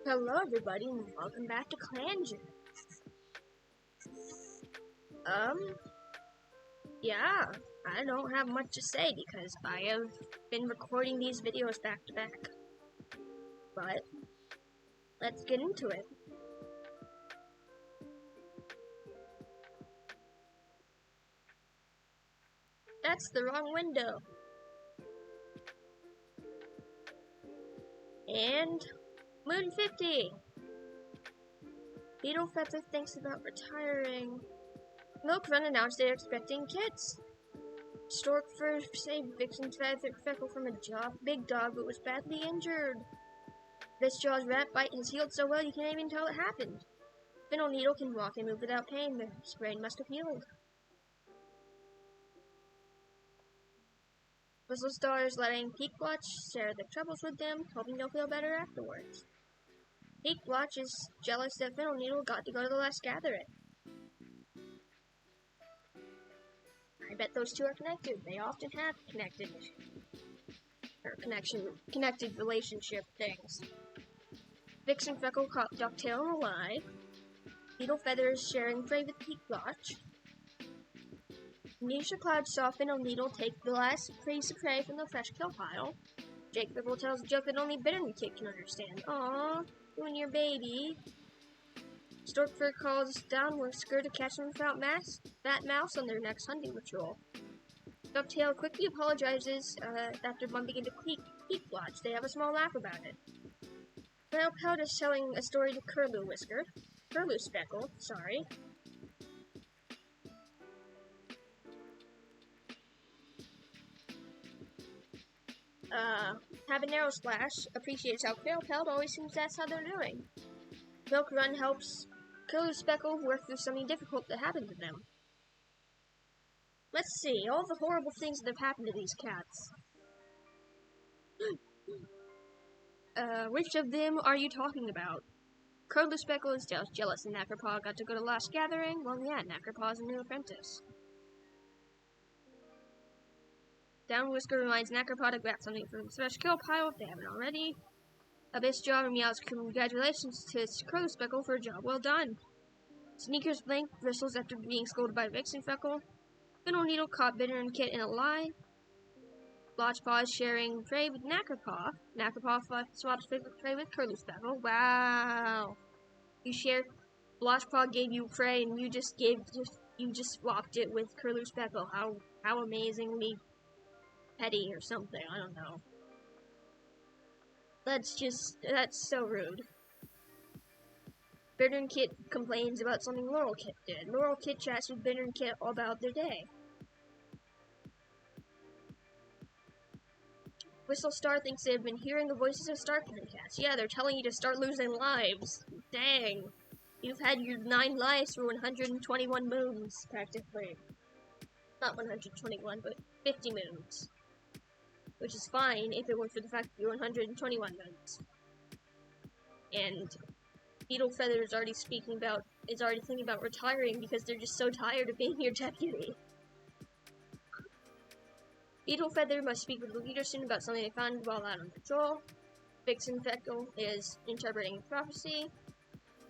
Hello everybody and welcome back to Clangen. Yeah, I don't have much to say because I have been recording these videos back to back. But, let's get into it. That's the wrong window. And, Moon 50! Beetle Feather thinks about retiring. Rookclan announced they're expecting kids. Storkfur saved Vixen Feckle from a big dog who was badly injured. This jaw's rat bite has healed so well you can't even tell it happened. Fiddle Needle can walk and move without pain. The sprain must have healed. Whistle Star is letting Peak Watch share their troubles with them, hoping they'll feel better afterwards. Peak Watch is jealous that Fiddle Needle got to go to the last gathering. I bet those two are connected. They often have connected relationship things. Vixen Freckle caught Ducktail in a lie. Beetle Feather is sharing prey with Peak Watch. Nisha Cloud saw Fiddle Needle take the last piece of prey from the fresh kill pile. Jake Ripple tells a joke that only Bitter Kid can understand. Aww, you and your baby. Storkfur calls down Whisker to catch them without fat mouse on their next hunting patrol. Ducktail quickly apologizes after bumping into Peak Watch. They have a small laugh about it. Reupload is telling a story to Curlew Speckle, sorry. Habanero Splash appreciates how Reupload always seems that's how they're doing. Milk Run helps Curlew Speckle work through something difficult that happened to them. Let's see, all the horrible things that have happened to these cats. Which of them are you talking about? Curlew Speckle is jealous and Knackerpaw got to go to last gathering. Well, yeah, Knackerpaw's a new apprentice. Down Whisker reminds Knackerpaw to grab something from the fresh kill pile if they haven't already. Abyss Jaw meows congratulations to Curlew Speckle for a job well done. Sneakers Blink bristles after being scolded by Vixen Freckle. Fiddle Needle caught Bitter and Kit in a lie. Blotchpaw is sharing prey with Knackerpaw. Knackerpaw swaps prey with Curlew Speckle. Wow. Blotchpaw gave you prey and you just swapped it with Curlew Speckle. How amazingly petty or something, I don't know. That's so rude. Bitter and Kit complains about something Laurel Kit did. Laurel Kit chats with Bitter and Kit all about their day. Whistle Star thinks they've been hearing the voices of Starclan cats. Yeah, they're telling you to start losing lives. Dang. You've had your 9 lives for 121 moons, practically. Not 121, but 50 moons. Which is fine if it weren't for the fact that you're 121 moons. And Beetle Feather is already thinking about retiring because they're just so tired of being your deputy. Beetle Feather must speak with the leader soon about something they found while out on patrol. Vixen Feckle is interpreting prophecy.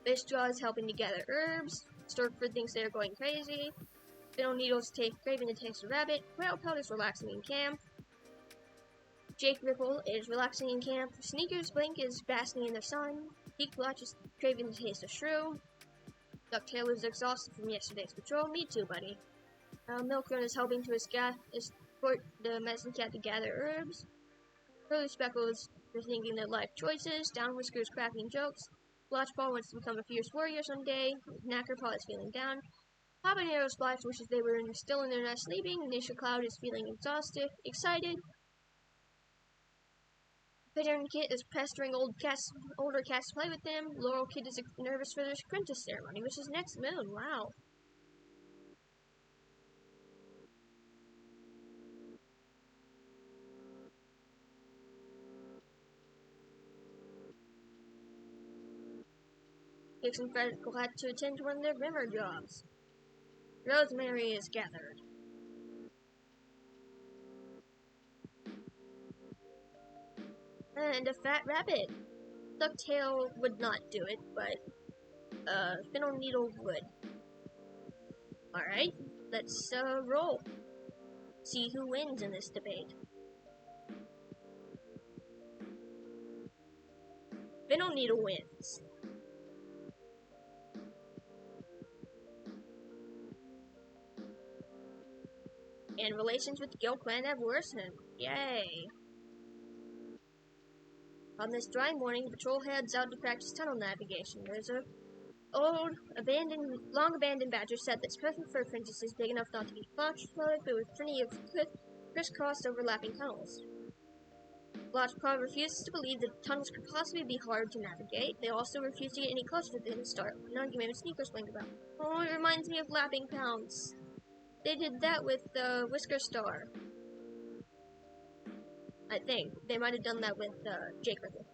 Fishjaw is helping to gather herbs. Storkfur thinks they are going crazy. Fiddle Needles craving the taste of rabbit. Reupload is relaxing in camp. Jake Ripple is relaxing in camp. Sneakers Blink is basking in the sun. Peak Watch is craving the taste of shrew. Ducktail is exhausted from yesterday's patrol. Me too, buddy. Milk Run is helping to escort the medicine cat to gather herbs. Curlew Speckle is rethinking their life choices. Down Whisker is cracking jokes. Blotchpaw wants to become a fierce warrior someday. Knackerpaw is feeling down. Habanero Splash wishes they were still in their nest sleeping. Nisha Cloud is feeling excited. Bitter and Kit is pestering older cats to play with them. Laurel Kid is nervous for their apprentice ceremony, which is next moon. Wow. Vixen Freckle had to attend to one of their grimmer jobs. Rosemary is gathered. And a fat rabbit. Ducktail would not do it, but Fiddle Needle would. Alright, let's roll. See who wins in this debate. Fiddle Needle wins. And relations with the Guild Clan have worsened. Yay! On this dry morning, the patrol heads out to practice tunnel navigation. There's a long abandoned badger set that's perfect for apprentices, big enough not to be claustrophobic, but with plenty of crisscross overlapping tunnels. Lodgepod refuses to believe that tunnels could possibly be hard to navigate. They also refuse to get any closer than the start. An argument Sneaker explained about. Oh, it reminds me of Lapping Pounce. They did that with Whisker Star. I think. They might have done that with Jake Ripple.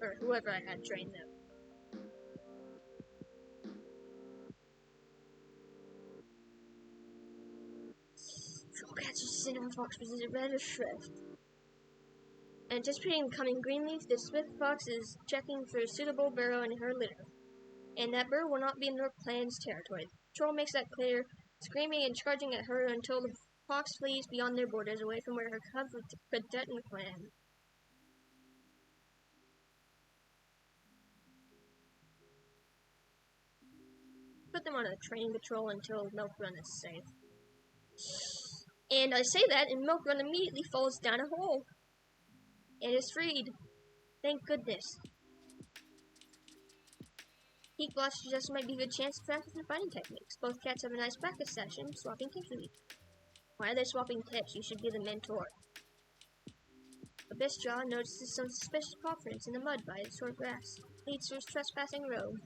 Or whoever I had train them. Catches cinnamon fox was a red or shrift. Anticipating coming greenleaf, the swift fox is checking for a suitable burrow in her litter. And that burrow will not be in Rookclan's territory. The patrol makes that clear, screaming and charging at her until the fox flees beyond their borders, away from where her cubs could threaten the clan. Put them on a training patrol until Milk Run is safe. And I say that, and Milk Run immediately falls down a hole. And is freed. Thank goodness. Peak Blotch just might be a good chance to practice their fighting techniques. Both cats have a nice practice session, swapping tips with each other. Why are they swapping tips? You should be the mentor. Abyssjaw notices some suspicious paw prints in the mud by the short grass. Leads to his trespassing road.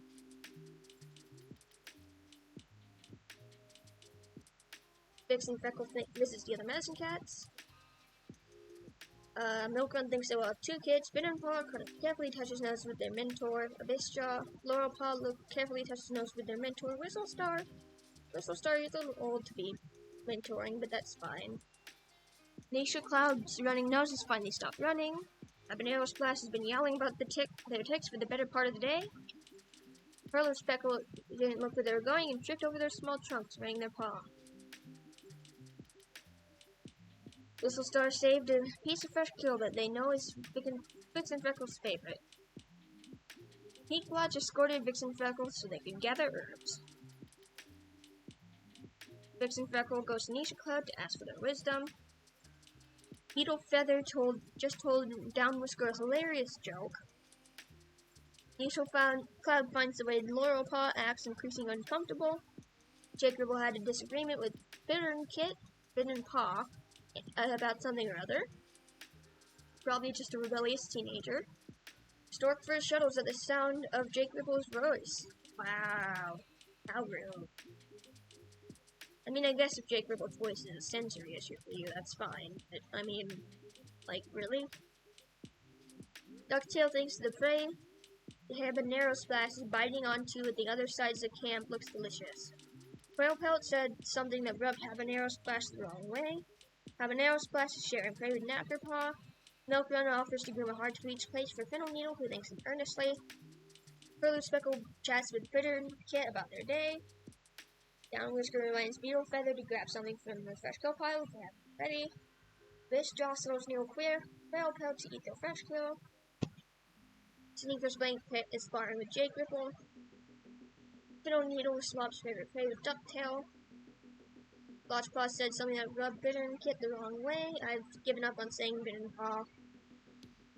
Fix and Freckle visits the other medicine cats. Milk Run thinks they will have two kids. Bitter Paw carefully touches nose with their mentor. Abyssjaw, Laurel Paw carefully touches nose with their mentor. Whistle Star, you're a little old to be mentoring, but that's fine. Nisha Cloud's running nose has finally stopped running. Habanero Splash has been yelling about their ticks for the better part of the day. Pearl and Speckle didn't look where they were going and tripped over their small trunks, running their paw. Whistle Star saved a piece of fresh kill that they know is Vixen Freckle's favorite. Peak Blotch escorted Vixen Freckle so they could gather herbs. Vixen Freckle goes to Nisha Cloud to ask for their wisdom. Beetle Feather just told Down Whisker a hilarious joke. Nisha Cloud finds the way Laurel Paw acts increasingly uncomfortable. Jake Ribble had a disagreement with Bitter and Paw about something or other. Probably just a rebellious teenager. Stork first shudders at the sound of Jake Ripple's voice. Wow, how rude. I mean, I guess if Jake Ripple's voice is a sensory issue for you, that's fine. But, I mean, like, really? Ducktail thinks the prey the habanero splash is biting onto at the other sides of the camp looks delicious. Quail Pelt said something that rubbed Habanero Splash the wrong way. Habanero Splash is sharing prey with Knackerpaw. Milk Run offers to groom a hard-to-reach place for Fiddle Needle, who thanks him earnestly. Furlough Speckle chats with Bitter and Kit about their day. Down Whisker reminds Beetle Feather to grab something from the fresh kill pile if they have it ready. Abyssjaw settles Needle Quail Pelt to eat their fresh kill. Sneaker's Blanket is sparring with Jake Ripple. Fiddle Needle swaps favorite prey with Ducktail. Lodgepod said something that rubbed Bitter and Kit the wrong way. I've given up on saying Bitter and Paw.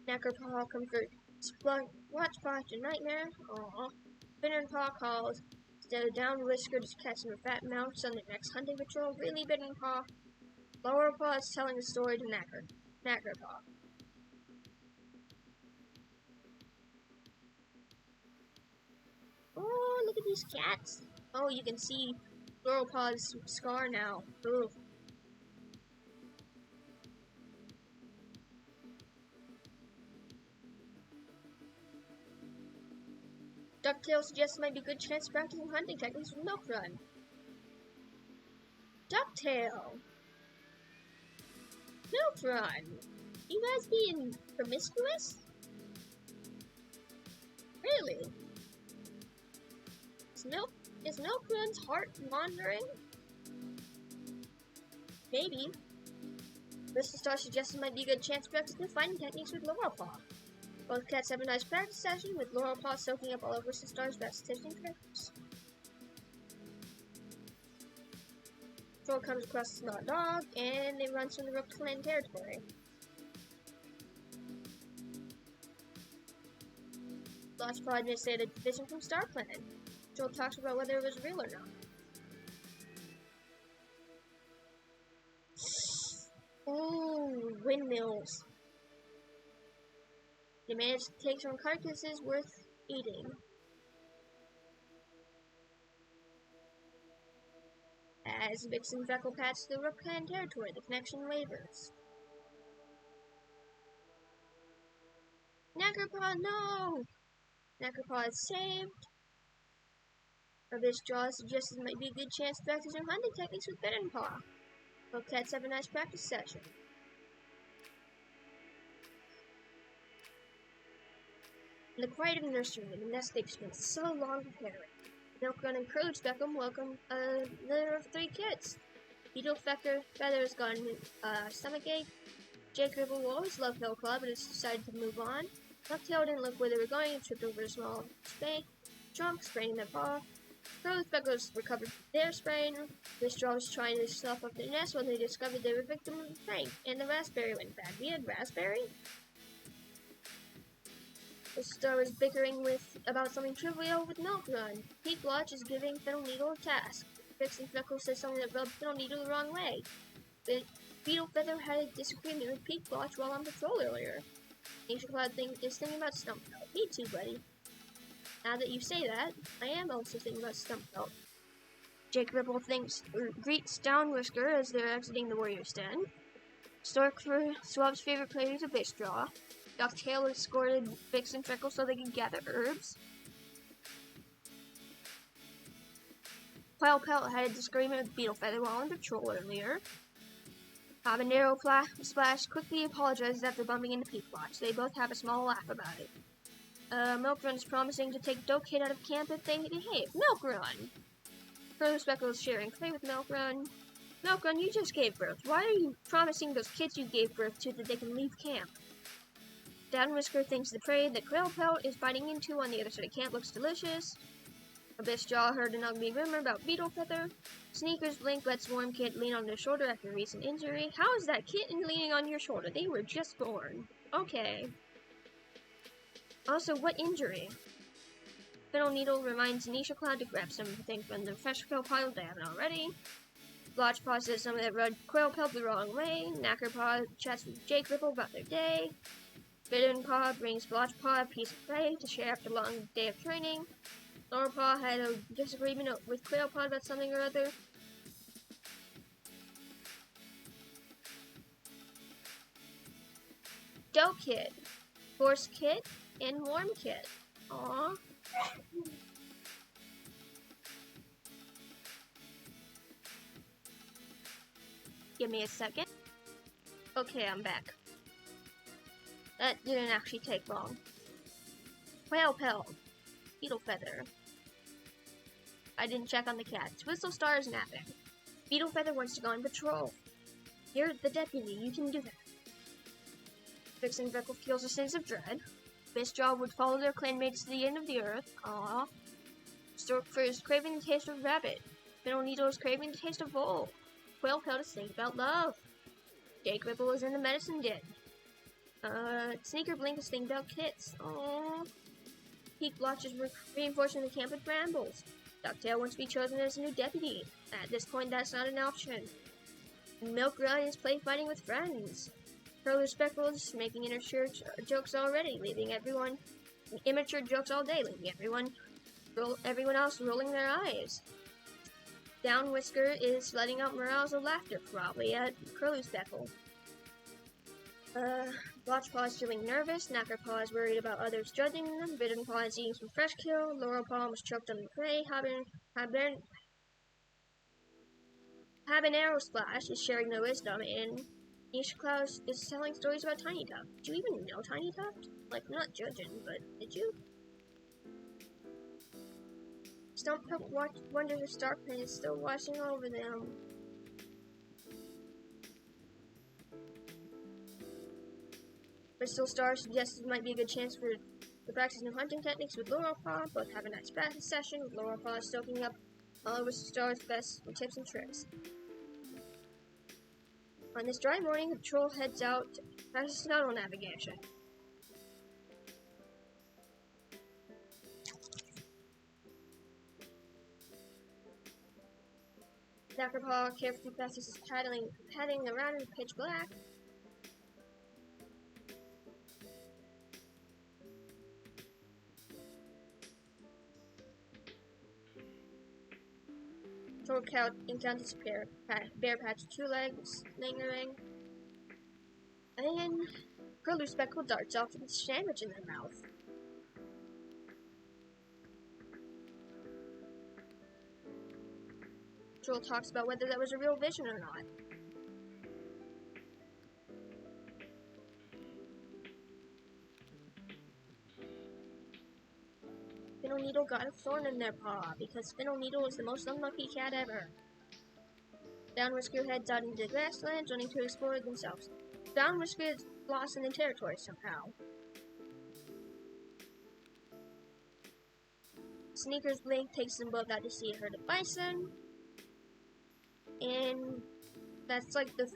Knackerpaw comforts Lodgepod to Nightmare. Aww. Bitter and Paw calls. Instead of Down Whisker to catch some fat mouse on their next hunting patrol. Really, Bitter and Paw? Lower Paw is telling the story to Knackerpaw. Oh, look at these cats. Oh, you can see Laurel Paw's scar now. Ooh. Ducktail suggests might be a good chance practicing hunting techniques with Milk Run. Ducktail! Milk Run! You guys being promiscuous? Really? Is Milkrun's heart wandering? Maybe. Mr. Star suggests it might be a good chance to practice new fighting techniques with Laurelpaw. Both cats have a nice practice session with Laurelpaw soaking up all over Mr. Star's best tips and tricks. Troll comes across a small dog, and it runs from the Rookclan territory. Lodgepaw admits they had a division from Star Planet. Troll talks about whether it was real or not. Ooh, windmills. They managed to take some carcasses worth eating. As Vixen Freckle pats the Rookclan territory, the connection wavers. Knackerpaw, no! Knackerpaw is saved. This draw suggests it might be a good chance to practice your hunting techniques with Bittenpaw. Both cats have a nice practice session. In the quiet of the nursery, the nest they've spent so long preparing. Milkrun and Curly Speckham welcome a litter of 3 kids. Beetle Feather's got a stomachache. Jake Ribble will always love Hillclaw, but has decided to move on. Ducktail didn't look where they were going and tripped over a small spade. Trunk spraining their paw. Curly Speckles recovered their sprain. This draw was trying to stuff up their nest when they discovered they were victim of a prank, and the raspberry went bad. We had raspberry? The Star was bickering about something trivial with Milkrun. Peak Watch is giving Fiddle Needle a task. Vixen Freckle says something that rubbed Fiddle Needle the wrong way. But Beetle Feather had a disagreement with Peak Watch while on patrol earlier. Nature Cloud is thinking about Stumpfelt. Me too, buddy. Now that you say that, I am also thinking about Stumpfelt. Jake Ripple greets Down Whisker as they're exiting the Warrior's Den. Stork for Swab's favorite player is a bitch draw. Ducktail escorted Vixen Freckle so they could gather herbs. Pelt had a disagreement with Beetle Feather while on patrol earlier. Habanero Splash quickly apologizes after bumping into Peak Watch. They both have a small laugh about it. Milkrun's promising to take Dokid out of camp if they behave. Milkrun! Curly Speckle is sharing prey with Milkrun. Milkrun, you just gave birth. Why are you promising those kids you gave birth to that they can leave camp? Down Whisker thinks the prey that Pelt is biting into on the other side of camp looks delicious. Abyssjaw heard an ugly rumor about Beetle Feather. Sneakers Blink lets Warm Kit lean on their shoulder after a recent injury. How is that kitten leaning on your shoulder? They were just born. Okay. Also, what injury? Fiddle Needle reminds Nisha Cloud to grab something from the fresh quill pile if they haven't already. Blotchpaw says something that rubbed Quailpelt the wrong way. Knackerpaw chats with Jake Ripple about their day. Bittenpaw brings Blotchpaw a piece of prey to share after a long day of training. Laurelpaw had a disagreement with Quailpaw about something or other. Dokid, Force Kit, and Warm Kit. Aww. Give me a second. Okay, I'm back. That didn't actually take long. Quailpelt, Beetle Feather. I didn't check on the cats. Whistle Star is napping. Beetle Feather wants to go on patrol. You're the deputy, you can do that. Vixen Freckle feels a sense of dread. Mistjaw would follow their clanmates to the end of the earth. Aww. Storkfur is craving the taste of rabbit. Fiddle Needle is craving the taste of vole. Quailpelt is thinking about love. Jake Ripple is in the medicine den. Sneaker Blink is thinking about kits. Aww. Peak Blotch is reinforcing the camp with brambles. Ducktail wants to be chosen as a new deputy. At this point, that's not an option. Milkrun is play fighting with friends. Curly Speckle is making immature jokes already, leaving everyone immature jokes all day, leaving everyone else rolling their eyes. Down Whisker is letting out morales of laughter, probably at Curly Speckle. Blotchpaw is feeling nervous. Knackerpaw is worried about others judging them. Bittenpaw is eating some fresh kill. Laurelpaw was choked on the prey. Habanero Splash is sharing their wisdom, and Nisha Cloud is telling stories about Tiny Tuft. Did you even know Tiny Tuft? Like, I'm not judging, but did you? Stumptuck wonders if Starkman is still watching over them. Bristol Star suggests it might be a good chance for to practice new hunting techniques with Laurelpaw. Both have a nice practice session with Laurelpaw soaking up all of Bristol Star's best tips and tricks. On this dry morning, the patrol heads out to practice tunnel navigation. Knackerpaw carefully practices padding around in the pitch black. Patrol encounters Bear Patch, Two Legs, lingering, and Curlew Speckle darts off with a sandwich in their mouth. Patrol talks about whether that was a real vision or not. Fiddle Needle got a thorn in their paw because Fiddle Needle is the most unlucky cat ever. Brown Whisker heads out into the grasslands, wanting to explore themselves. Brown Whisker is lost in the territory somehow. Sneaker's Blink takes them both out to see a herd of bison, and that's like the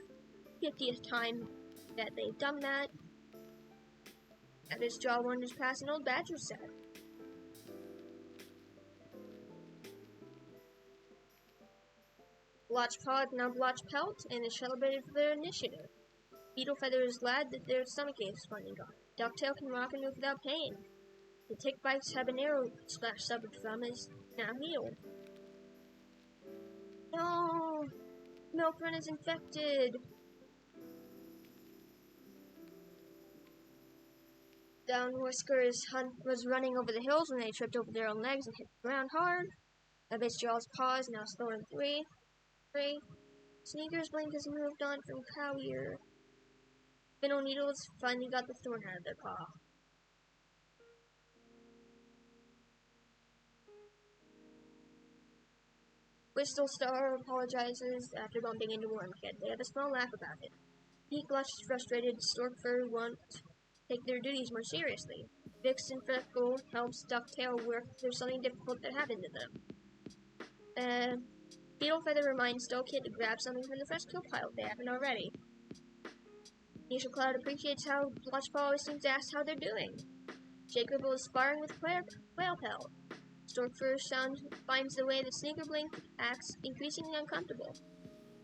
50th time that they've done that. And this jaw wanders past an old badger set. Blotchpaw now Blotch Pelt and is celebrated for their initiative. Beetlefeather is glad that their stomach ache is finally gone. Ducktail can rock and move without pain. The tick bites habanero splash suffered from is now healed. No! Milkrun is infected! Down Whisker's hunt was running over the hills when they tripped over their own legs and hit the ground hard. Abyss Jaw's paw is now slower than three. Sneaker's Blink has moved on from Cow Ear. Fiddle Needles finally got the thorn out of their paw. Bristol Star apologizes after bumping into Wormkid. They have a small laugh about it. Peaklutch is frustrated. Storkfur won't take their duties more seriously. Vixen Freckle helps Ducktail work through something difficult that happened to them. Beetlefeather reminds Stowkid to grab something from the fresh kill pile if they haven't already. Nisha Cloud appreciates how Blotchpaw always seems to ask how they're doing. Jake Ripple is sparring with Whale Pelt. Storkfur finds the way that Sneaker Blink acts increasingly uncomfortable.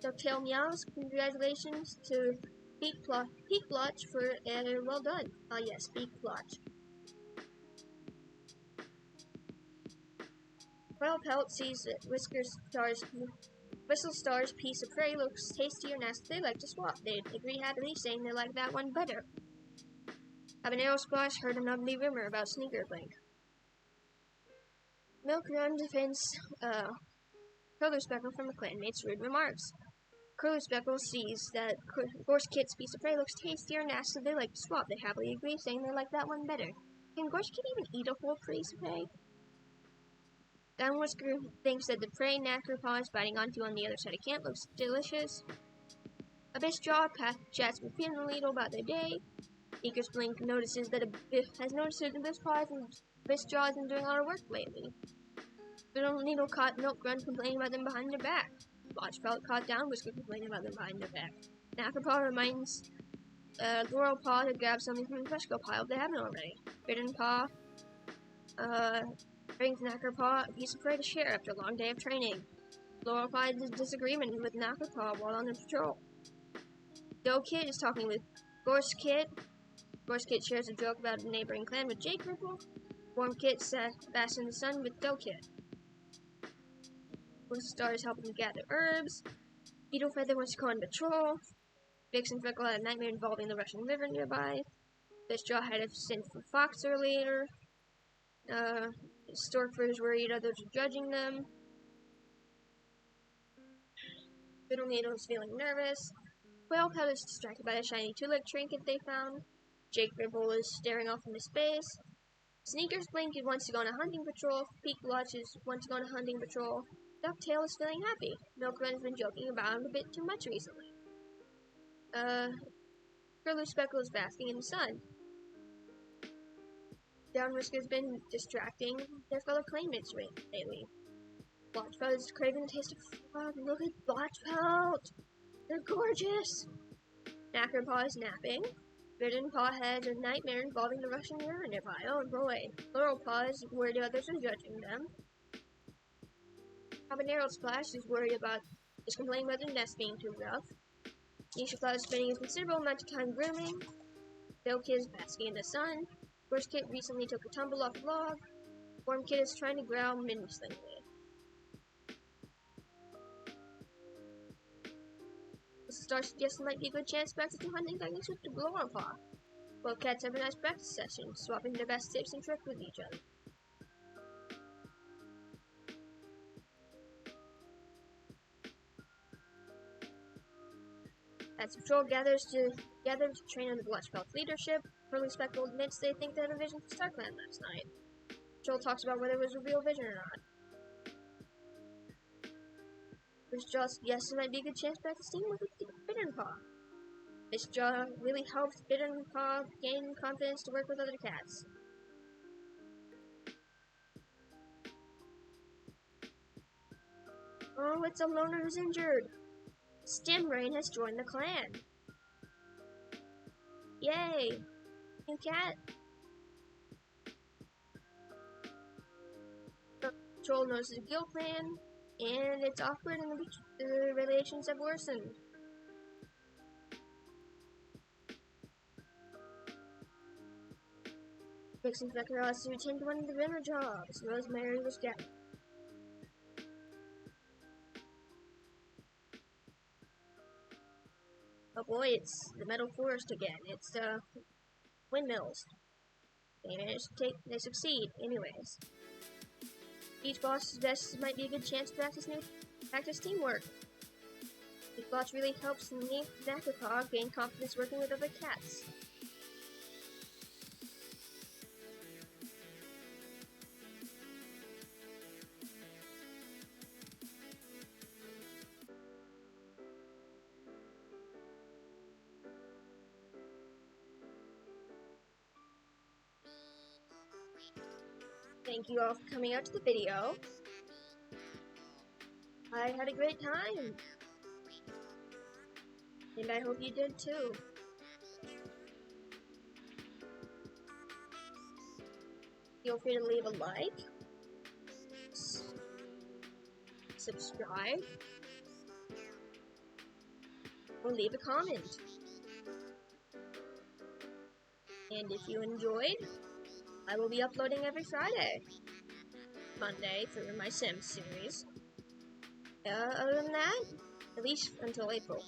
Ducktail meows congratulations to Peaklutch for well done. Ah yes, Peaklutch. Whale Pelt sees that Whistle Star's piece of prey looks tasty or nasty. They like to swap. They agree happily, saying they like that one better. Habanero Splash heard an ugly rumor about Sneaker Blink. Milkrun defends Curlew Speckle from the clanmate's rude remarks. Curlew Speckle sees that Gorse Kit's piece of prey looks tasty or nasty. They like to swap. They happily agree, saying they like that one better. Can Gorse Kit even eat a whole piece of prey? Down Whisker thinks that the prey Knackerpaw is biting onto on the other side of camp looks delicious. Abyss Jaw chats with Fiddle Needle about their day. Sneaker's Blink notices that Abyss Jaw has been doing a lot of work lately. Fiddle Needle caught Milkrun complaining about them behind their back. Blotchpelt caught Down Whisker complaining about them behind their back. Knackerpaw reminds Laurelpaw to grab something from the fresh kill pile if they haven't already. Biddenpaw brings Knackerpaw a piece of prey to share after a long day of training. Laurelpaw has a disagreement with Knackerpaw while on the patrol. Doughkit is talking with Gorse Kit. Gorse Kit shares a joke about a neighboring clan with Jake Ripple. Wormkit basks in the sun with Doughkit. Whistle Star is helping gather herbs. Beetlefeather wants to go on patrol. Vixen Freckle had a nightmare involving the Russian River nearby. Fishjaw had a sin for Fox earlier. Storkfur is worried others are judging them. Fiddle Needle is feeling nervous. Whale Pelt is distracted by a shiny two-leg trinket they found. Jake Ripple is staring off into space. Sneakers Blinket wants to go on a hunting patrol. Peak Watches want to go on a hunting patrol. Ducktail is feeling happy. Milkrun has been joking about him a bit too much recently. Curlew Speckle is basking in the sun. Downrisk has been distracting their fellow claymates lately. Blotchfelt is craving the taste of frog. Look at Blotchfelt! They're gorgeous! Knackerpaw is napping. Riddenpaw has a nightmare involving the Russian River nearby. Oh boy. Laurelpaw is worried others are judging them. Habanero Splash is complaining about their nest being too rough. Nisha Cloud is spending a considerable amount of time grooming. Bill Kid is basking in the sun. First Kid recently took a tumble off a log. Worm Kid is trying to growl menacingly. Star suggests it might be a good chance to practice new hunting techniques with the Laurelpaw. Both cats have a nice practice session, swapping their best tips and tricks with each other. As the patrol gathers to train under Blotchfelt's leadership, Curlew Speckle admits they think they had a vision for StarClan last night. Patrol talks about whether it was a real vision or not. Yes, it might be a good chance to practice teamwork with Riddenpaw. This job really helps Riddenpaw gain confidence to work with other cats. Oh, it's a loner who's injured. Stimrain has joined the clan. Yay! New cat. Patrol knows the guild plan, and it's awkward and the relations have worsened. Vixen Becker has to attend one of the winter jobs. Rosemary was down. Oh boy, it's the Metal Forest again. It's the windmills. They succeed, anyways. Each boss's best might be a good chance to practice teamwork. Each boss really helps Knackerpaw gain confidence working with other cats. Thank you all for coming out to the video. I had a great time. And I hope you did too. Feel free to leave a like, subscribe, or leave a comment. And if you enjoyed, I will be uploading every Friday, Monday for my Sims series. Other than that, at least until April.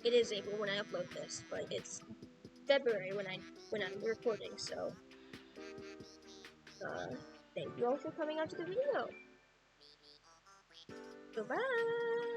It is April when I upload this, but it's February when I'm recording. So, thank you all for coming out to the video. Goodbye.